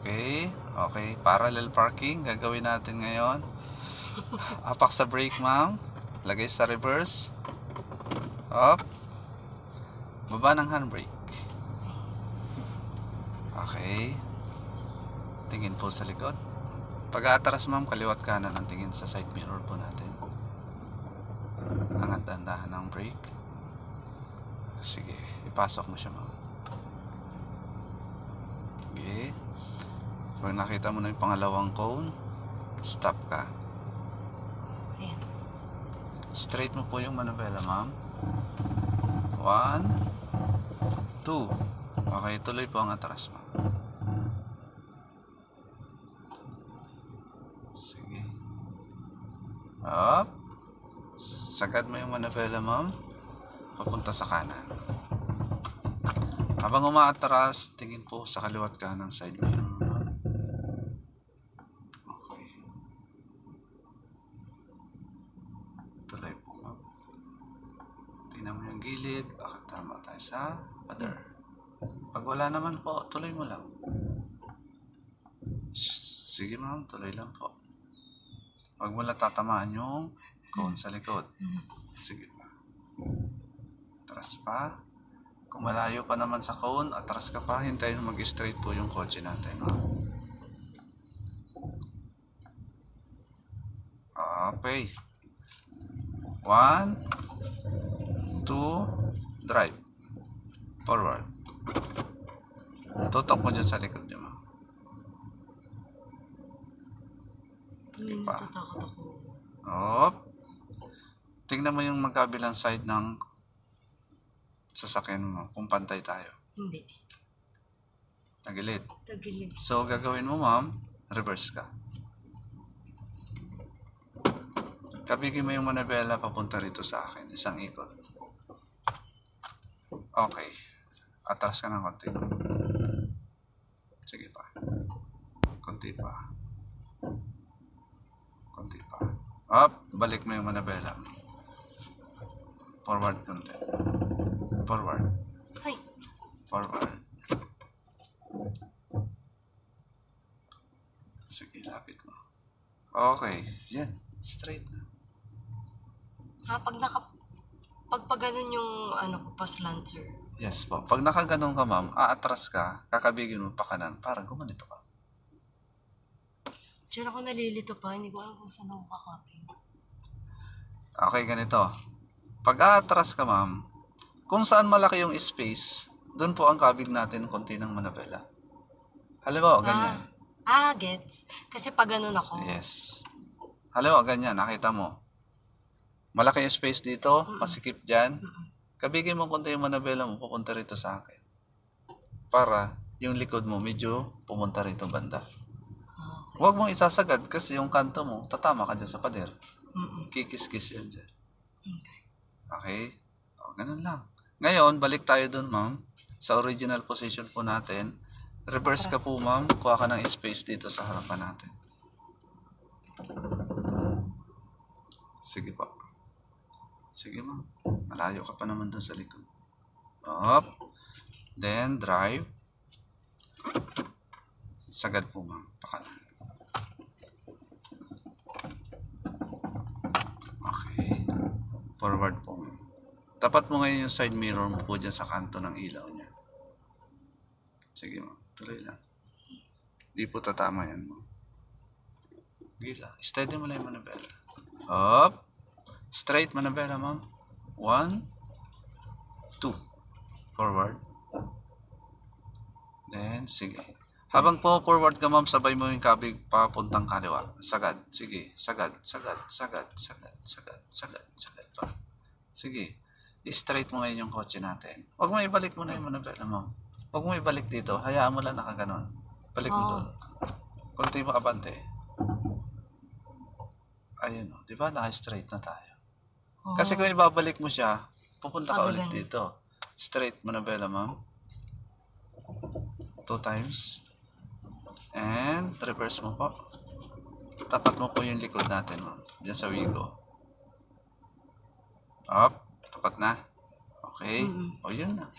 Okay. Okay. Parallel parking. Gagawin natin ngayon. Apak sa brake, ma'am. Lagay sa reverse. Up. Baba ng handbrake. Okay. Tingin po sa likod. Pag-aatras, ma'am, kaliwat kanan ang tingin sa side mirror po natin. Angat dahan-dahan ng brake. Sige, ipasok mo siya, ma'am. Okay. Pag nakita mo na yung pangalawang cone, stop ka. Ayan. Straight mo po yung manubela, ma'am. 1, 2. Okay, tuloy po ang atras, ma'am. Sige. Up. Sagad mo yung manubela, ma'am. Papunta sa kanan. Habang umaatras, tingin po sa kaliwat kanang side mirror, ma'am. Okay. Tuloy po, ma'am. Tingnan mo yung gilid. Baka tama tayo sa pader. Pag wala naman po, tuloy mo lang. Sige, ma'am. Tuloy lang po. Huwag mo lang tatamaan yung cone sa likod. Sige pa. Atras pa. Kung malayo pa naman sa cone, atras ka pa. Hintayin mag-straight po yung kotse natin. Okay. 1, 2, drive. Forward. Tutok mo dyan sa likod niya, ma'am. Natatakot ako. Op. Tingnan mo yung magkabilang side ng sasakyan mo kung pantay tayo. Hindi. Tagilid. Tagilid. So, gagawin mo, ma'am, reverse ka. Kabigin mo yung manabela papunta rito sa akin. Isang ikot. Okay. Atras ka ng konti. Sige pa. Konti pa. Konti pa. Up. Balik mo yung manabela. Forward konti. Forward. Ay. Forward. Sige, lapit mo. Okay. Yan. Straight na. Pag ganun yung pass lancer. Yes po. Pag nakaganon ka, ma'am, aatras ka, kakabigin mo pa kanan, para gumanito ka. Diyan ako nalilito pa. Hindi ko alam kung saan ako kakapin. Okay, ganito. Pag aatras ka, ma'am, kung saan malaki yung space, doon po ang kabig natin konti ng manabela. Halimbawa, ganyan. Gets. Kasi pag ganun ako. Yes. Halimbawa, ganyan. Nakita mo. Malaki yung space dito, masikip dyan. Kabigin mo konti yung manabela mo, pupunta rito sa akin. Para yung likod mo medyo pumunta rito banda. Huwag mong isasagad kasi yung kanto mo, tatama ka dyan sa pader. Kikis-kis yan dyan. Okay? O, ganun lang. Ngayon, balik tayo dun, ma'am. Sa original position po natin. Reverse ka po, ma'am. Kuha ka ng space dito sa harapan natin. Sige po. Sige, ma'am. Malayo ka pa naman dun sa likod. Up. Then, drive. Sagad po, ma'am. Pakanan. Okay. Forward po, ma'am. Tapat mo ngayon yung side mirror mo po dyan sa kanto ng ilaw niya. Sige, ma'am. Tuloy lang. Di po tatama yan, ma'am. Gila. Steady mo lang yung manabela. Up. Straight manabela, ma'am. 1, 2. Forward. Then, sige. Habang po forward ka, ma'am, sabay mo yung kabig papuntang kaliwa. Sagad. Sige. Sagad. Sagad. Sagad. Sagad. Sagad. Sagad. Sagad pa. Sige. I-straight mo ngayon yung kotse natin. Huwag mo ibalik mo na yung manabela, ma'am. Huwag mo ibalik dito. Hayaan mo lang nakaganon. Balik mo doon. Kunti mo abante. Ayun o. Diba? Naka-straight na tayo. Kasi kung ibabalik mo siya, pupunta ka ulit dito. Straight manabela, ma'am. 2 times. And reverse mo po. Tapat mo po yung likod natin, ma'am. Diyan sa Wigo. Up. Tapat na. Okay. O, yun na.